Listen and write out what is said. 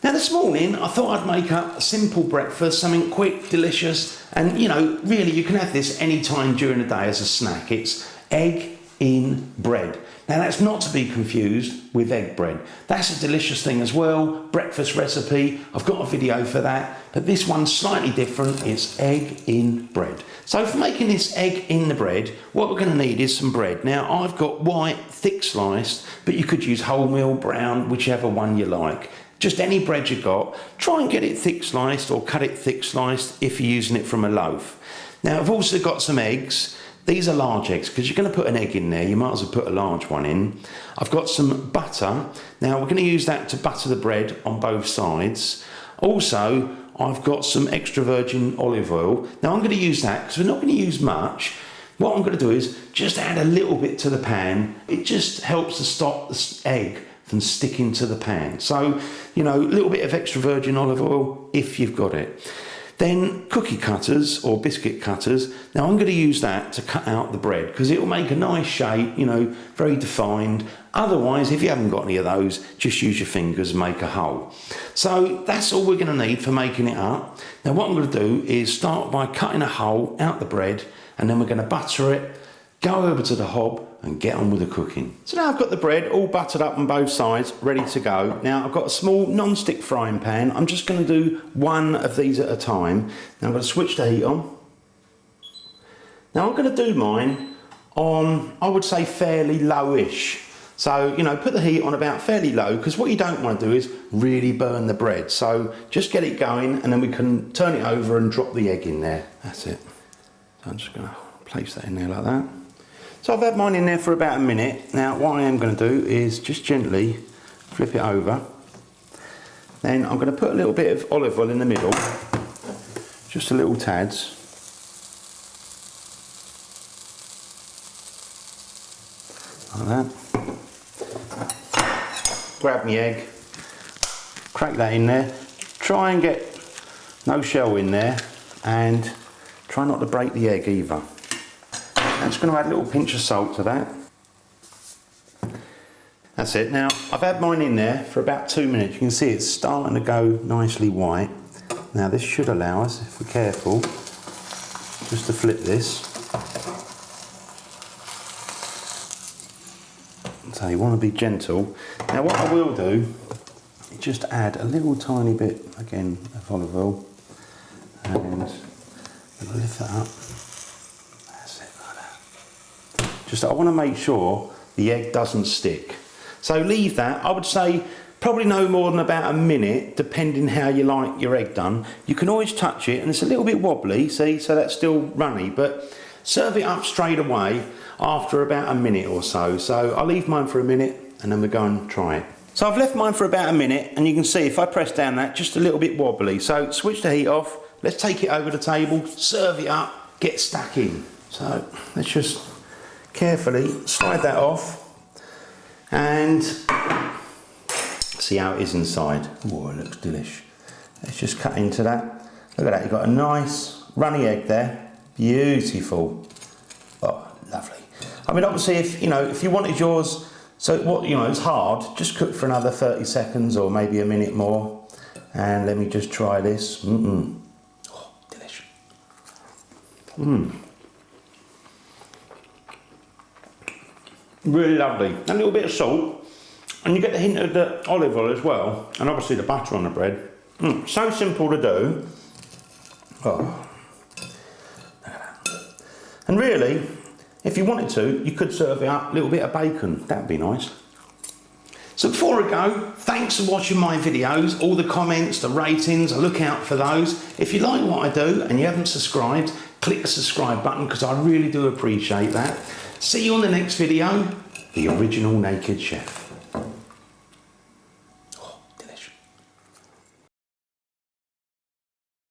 Now this morning I thought I'd make up a simple breakfast, something quick, delicious, and you know, really you can have this any time during the day as a snack. It's egg in bread. Now that's not to be confused with egg bread. That's a delicious thing as well, breakfast recipe. I've got a video for that, but this one's slightly different. It's egg in bread. So for making this egg in the bread, what we're going to need is some bread. Now I've got white, thick sliced, but you could use wholemeal, brown, whichever one you like. Just any bread you got. Try and get it thick sliced or cut it thick sliced if you're using it from a loaf. Now I've also got some eggs. These are large eggs because you're going to put an egg in there. You might as well put a large one in. I've got some butter. Now we're going to use that to butter the bread on both sides. Also, I've got some extra virgin olive oil. Now I'm going to use that because we're not going to use much. What I'm going to do is just add a little bit to the pan. It just helps to stop the egg from sticking to the pan. So, you know, a little bit of extra virgin olive oil if you've got it. Then cookie cutters or biscuit cutters. Now I'm going to use that to cut out the bread because it will make a nice shape, you know, very defined. Otherwise, if you haven't got any of those, just use your fingers and make a hole. So that's all we're going to need for making it up. Now what I'm going to do is start by cutting a hole out the bread, and then we're going to butter it, go over to the hob and get on with the cooking. So now I've got the bread all buttered up on both sides, ready to go. Now I've got a small non-stick frying pan. I'm just going to do one of these at a time. Now I'm going to switch the heat on. Now I'm going to do mine on, I would say, fairly lowish. So, you know, put the heat on about fairly low, because what you don't want to do is really burn the bread. So just get it going and then we can turn it over and drop the egg in there. That's it. So I'm just going to place that in there like that. So I've had mine in there for about a minute. Now what I am going to do is just gently flip it over. Then I'm going to put a little bit of olive oil in the middle, just a little tads. Like that. Grab my egg, crack that in there. Try and get no shell in there, and try not to break the egg either. I'm just going to add a little pinch of salt to that. That's it. Now I've had mine in there for about 2 minutes. You can see it's starting to go nicely white. Now this should allow us, if we're careful, just to flip this. So you want to be gentle. Now what I will do is just add a little tiny bit again of olive oil, and lift that up. Just I want to make sure the egg doesn't stick. So leave that, I would say probably no more than about a minute, depending how you like your egg done. You can always touch it, and it's a little bit wobbly, see, so that's still runny, but serve it up straight away after about a minute or so. So I'll leave mine for a minute and then we'll go and try it. So I've left mine for about a minute, and you can see if I press down that, just a little bit wobbly. So switch the heat off, let's take it over the table, serve it up, get stuck in. So let's just carefully slide that off and see how it is inside. Oh, it looks delish. Let's just cut into that. Look at that, you've got a nice runny egg there. Beautiful. Oh, lovely. I mean, obviously, if you wanted yours, so what, it's hard, just cook for another 30 seconds or maybe a minute more. And let me just try this. Oh, delish. Really lovely. A little bit of salt, and you get the hint of the olive oil as well, and obviously the butter on the bread. So simple to do. Oh. And really, if you wanted to, you could serve it up a little bit of bacon. That'd be nice. So before I go, thanks for watching my videos. All the comments, the ratings, I look out for those. If you like what I do and you haven't subscribed, click the subscribe button, because I really do appreciate that. See you on the next video, The Original Naked Chef.